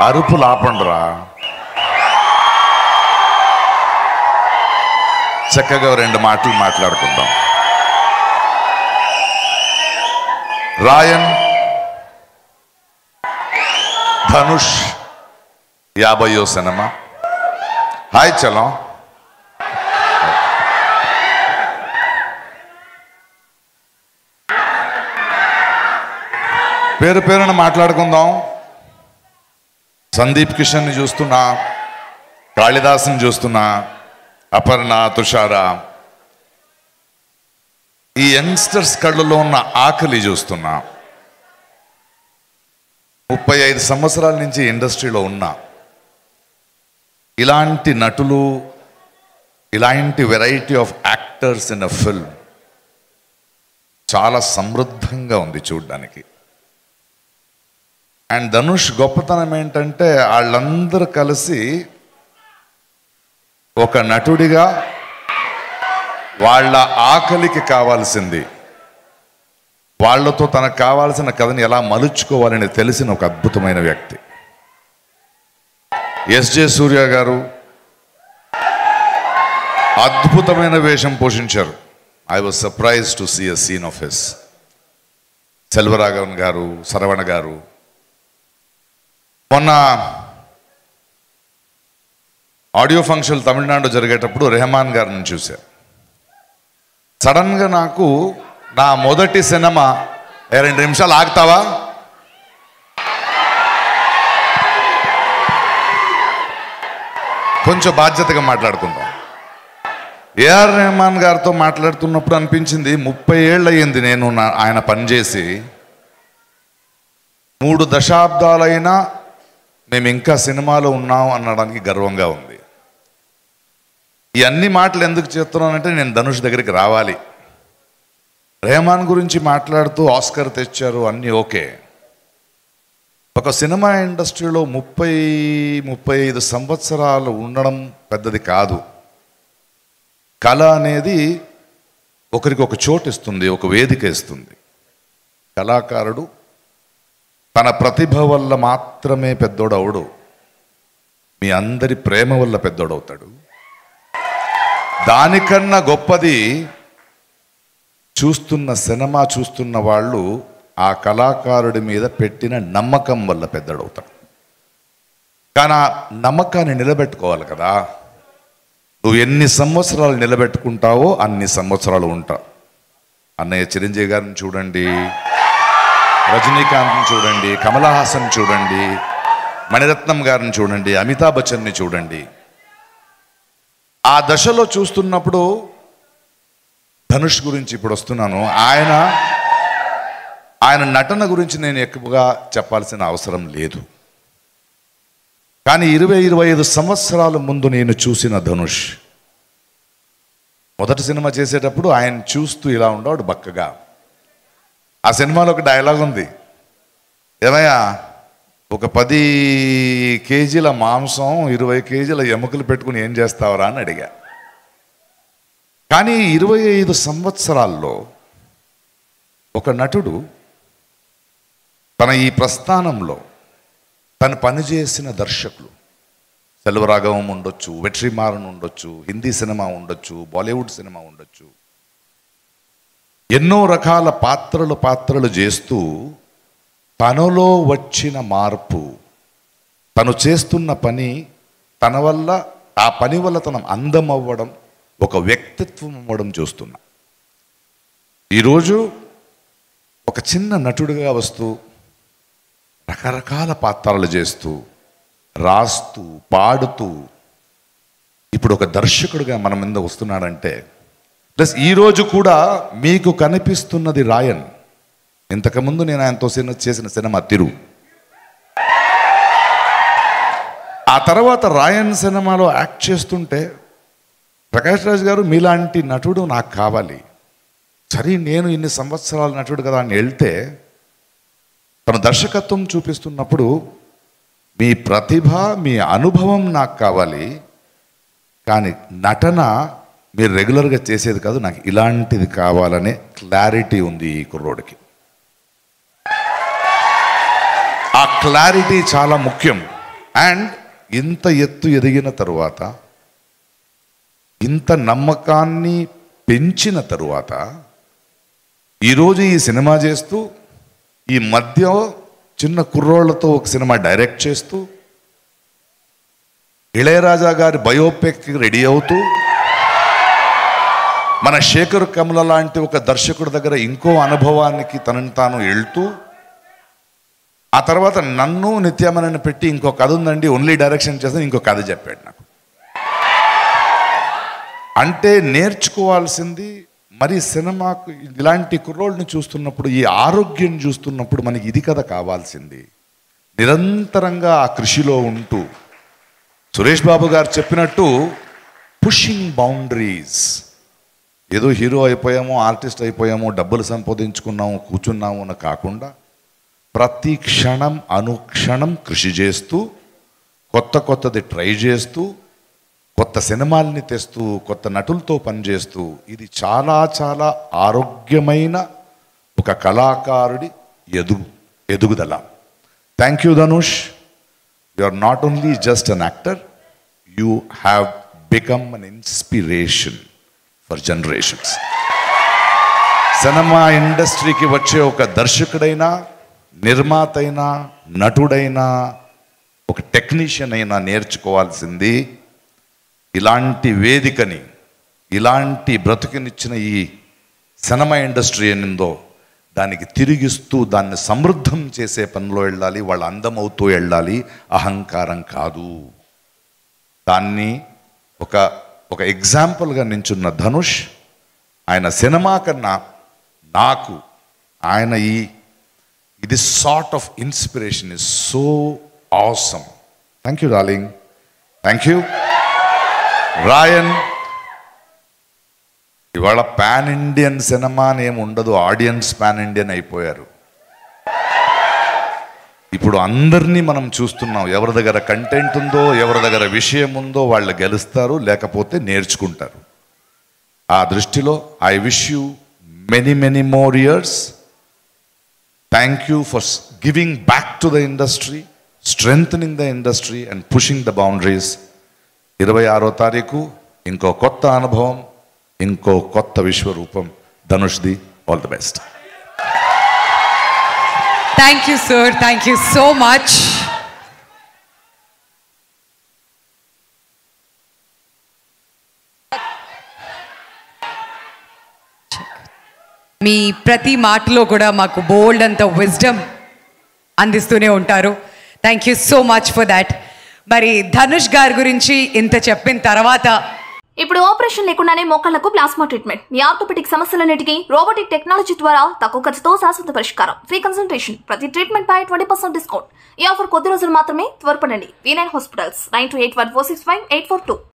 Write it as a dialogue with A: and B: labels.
A: అరుపులు ఆపండిరా. చక్కగా 2 మాటలు మాట్లాడుకుందాం. రాయన్, ధనుష్ 50వ సినిమా. హాయ్ చలం. పేరు పేరున మాట్లాడుకుందాం. సందీప్ కిషన్ని చూస్తున్నా, కాళిదాసుని చూస్తున్నా, అపర్ణ, తుషార, ఈ యంగ్స్టర్స్ కళ్ళలో ఉన్న ఆకలి చూస్తున్నా. 35 సంవత్సరాల నుంచి ఇండస్ట్రీలో ఉన్నా. ఇలాంటి నటులు, ఇలాంటి variety of actors in a film చాలా సమృద్ధంగా ఉంది చూడ్డానికి. అండ్ ధనుష్ గొప్పతనం ఏంటంటే వాళ్ళందరూ కలిసి ఒక నటుడిగా వాళ్ళ ఆకలికి కావాల్సింది, వాళ్లతో తనకు కావాల్సిన కథని ఎలా మలుచుకోవాలని తెలిసిన ఒక అద్భుతమైన వ్యక్తి. ఎస్జే సూర్య గారు అద్భుతమైన వేషం పోషించారు. I was surprise to see a scene of his. Selvaraghavan garu, Saravana గారు. మొన్న ఆడియో ఫంక్షన్ తమిళనాడు జరిగేటప్పుడు రెహమాన్ గారిని చూశారు. సడన్గా నాకు నా మొదటి సినిమా 2 నిమిషాలు ఆగుతావా, కొంచెం బాధ్యతగా మాట్లాడుకుందాం. ఏఆర్ రెహమాన్ గారితో మాట్లాడుతున్నప్పుడు అనిపించింది 30 ఏళ్ళు అయ్యింది నేను ఆయన పనిచేసి. 3 దశాబ్దాలైనా మేము ఇంకా సినిమాలో ఉన్నాం అనడానికి గర్వంగా ఉంది. ఈ అన్ని మాటలు ఎందుకు చెప్తున్నానంటే నేను ధనుష్ దగ్గరికి రావాలి. రెహమాన్ గురించి మాట్లాడుతూ ఆస్కర్ తెచ్చారు, అన్నీ ఓకే. ఒక సినిమా ఇండస్ట్రీలో 30-35 సంవత్సరాలు ఉండడం పెద్దది కాదు. కళ అనేది ఒకరికి ఒక చోటు ఇస్తుంది, ఒక వేదిక ఇస్తుంది. కళాకారుడు తన ప్రతిభ వల్ల మాత్రమే పెద్దోడు అవడు, మీ అందరి ప్రేమ వల్ల పెద్దోడవుతాడు. దానికన్నా గొప్పది సినిమా చూస్తున్న వాళ్ళు ఆ కళాకారుడి మీద పెట్టిన నమ్మకం వల్ల పెద్దోడవుతాడు. కానీ ఆ నమ్మకాన్ని నిలబెట్టుకోవాలి కదా. నువ్వు ఎన్ని సంవత్సరాలు నిలబెట్టుకుంటావో అన్ని సంవత్సరాలు ఉంటావు. అన్నయ్య చిరంజీవి గారిని చూడండి, రజనీకాంత్ని చూడండి, కమల్ హాసన్ చూడండి, మణిరత్నం గారిని చూడండి, అమితాబ్ బచ్చన్ని చూడండి. ఆ దశలో చూస్తున్నప్పుడు ధనుష్ గురించి ఇప్పుడు వస్తున్నాను. ఆయన నటన గురించి నేను ఎక్కువగా చెప్పాల్సిన అవసరం లేదు. కానీ 20-25 సంవత్సరాల ముందు నేను చూసిన ధనుష్ మొదటి సినిమా చేసేటప్పుడు ఆయన చూస్తూ ఇలా ఉండేవాడు బక్కగా. ఆ సినిమాలో ఒక డైలాగ్ ఉంది, ఏమయ్యా ఒక 10 కేజీల మాంసం 20 కేజీల ఎముకలు పెట్టుకుని ఏం చేస్తావరా అని అడిగా. కానీ 25 సంవత్సరాల్లో ఒక నటుడు తన ఈ ప్రస్థానంలో తను పనిచేసిన దర్శకులు సెల్వరాఘవం ఉండొచ్చు, వెట్రిమారన్ ఉండొచ్చు, హిందీ సినిమా ఉండొచ్చు, బాలీవుడ్ సినిమా ఉండొచ్చు, ఎన్నో రకాల పాత్రలు చేస్తూ తనలో వచ్చిన మార్పు, తను చేస్తున్న పని, తన వల్ల ఆ పని వల్ల తన అందం అవ్వడం, ఒక వ్యక్తిత్వం అవ్వడం చూస్తున్నా. ఈరోజు ఒక చిన్న నటుడిగా వస్తూ రకరకాల పాత్రలు చేస్తూ రాస్తూ పాడుతూ ఇప్పుడు ఒక దర్శకుడిగా మన మీద వస్తున్నాడంటే, ప్లస్ ఈరోజు కూడా మీకు కనిపిస్తున్నది రాయన్. ఇంతకుముందు నేను ఆయనతో చేసిన సినిమా తిరు, ఆ తర్వాత రాయన్ సినిమాలో యాక్ట్ చేస్తుంటే ప్రకాష్ రాజ్ గారు మీలాంటి నటుడు నాకు కావాలి. సరే నేను ఇన్ని సంవత్సరాల నటుడు కదా అని వెళ్తే తన దర్శకత్వం చూపిస్తున్నప్పుడు మీ ప్రతిభ, మీ అనుభవం నాకు కావాలి, కానీ నటన మీరు రెగ్యులర్గా చేసేది కాదు, నాకు ఇలాంటిది కావాలనే క్లారిటీ ఉంది ఈ కుర్రోడికి. ఆ క్లారిటీ చాలా ముఖ్యం. అండ్ ఇంత ఎత్తు ఎదిగిన తరువాత, ఇంత నమ్మకాన్ని పెంచిన తరువాత, ఈరోజు ఈ సినిమా చేస్తూ, ఈ మధ్య చిన్న కుర్రోళ్లతో ఒక సినిమా డైరెక్ట్ చేస్తూ, ఇళయరాజా గారి బయోపిక్ రెడీ అవుతూ, మన శేఖర్ కమల లాంటి ఒక దర్శకుడి దగ్గర ఇంకో అనుభవానికి తనని తాను వెళ్తూ, ఆ తర్వాత నన్ను నిత్యామనని పెట్టి ఇంకో కథ ఉందండి, ఓన్లీ డైరెక్షన్ చేస్తే ఇంకో కథ చెప్పాడు నాకు. అంటే నేర్చుకోవాల్సింది మరి సినిమాకు ఇలాంటి కుర్రోళ్ళని చూస్తున్నప్పుడు, ఈ ఆరోగ్యం చూస్తున్నప్పుడు మనకి ఇది కథ కావాల్సింది. నిరంతరంగా ఆ కృషిలో ఉంటూ, సురేష్ బాబు గారు చెప్పినట్టు పుషింగ్ బౌండరీస్. ఏదో హీరో అయిపోయామో, ఆర్టిస్ట్ అయిపోయామో, డబ్బులు సంపాదించుకున్నాము, కూర్చున్నాము అని కాకుండా ప్రతి క్షణం అనుక్షణం కృషి చేస్తూ, కొత్తది ట్రై చేస్తూ, కొత్త సినిమాల్ని తెస్తూ, కొత్త నటులతో పనిచేస్తూ, ఇది చాలా చాలా ఆరోగ్యమైన ఒక కళాకారుడి ఎదుగుదల. Thank you Dhanush. You are not only just an actor, you have become an inspiration for generations. Cinema ఇండస్ట్రీకి వచ్చే ఒక దర్శకుడైనా, నిర్మాత అయినా, నటుడైనా, ఒక టెక్నీషియన్ అయినా నేర్చుకోవాల్సింది ఇలాంటి వేదికని, ఇలాంటి బ్రతుకునిచ్చిన ఈ సినిమా ఇండస్ట్రీ ఏనిందో దానికి తిరిగిస్తూ, దాన్ని సమృద్ధం చేసే పనిలో వెళ్ళాలి. వాళ్ళు అందమవుతూ వెళ్ళాలి, అహంకారం కాదు. దాన్ని ఒక ఎగ్జాంపుల్గా నించున్న ధనుష్, ఆయన సినిమా కన్నా నాకు ఆయన ఇది sort of inspiration is so awesome. Thank you darling. Thank you Raayan. ఇవాళ పాన్ ఇండియన్ సినిమా అని ఏమి ఉండదు, ఆడియన్స్ పాన్ ఇండియన్ అయిపోయారు. ఇప్పుడు అందరినీ మనం చూస్తున్నాం. ఎవరి దగ్గర కంటెంట్ ఉందో, ఎవరి దగ్గర విషయం ఉందో వాళ్ళు గెలుస్తారు, లేకపోతే నేర్చుకుంటారు. ఆ దృష్టిలో I wish you many more years. Thank you for giving back to the industry, strengthening the industry and pushing the boundaries. 26వ తారీఖు ఇంకో కొత్త అనుభవం, ఇంకో కొత్త విశ్వరూపం. ధనుష్ది. All the best.
B: Thank you sir, thank you so much. మీ ప్రతి మాటలో కూడా మాకు బోల్డ్ అంత విజ్డమ్ అందిస్తూనే ఉంటారు. Thank you so much for that. మరి ధనుష్ గారి గురించి ఇంత చెప్పిన తర్వాత,
C: ఇప్పుడు ఆపరేషన్ లేకుండానే మోకాళ్లకు ప్లాస్మా ట్రీట్మెంట్, మీ ఆర్థోపెటిక్ సమస్యలన్నిటికీ రోబోటిక్ టెక్నాలజీ ద్వారా తక్కువ ఖర్చుతో శాశ్వత పరిష్కారం, ఫ్రీ కన్సల్టేషన్, ప్రతి ట్రీట్మెంట్ పై 20% డిస్కౌంట్. ఈ ఆఫర్ కొద్ది రోజులు మాత్రమే. త్వరపడండి. V9 hospitals, 9281465842.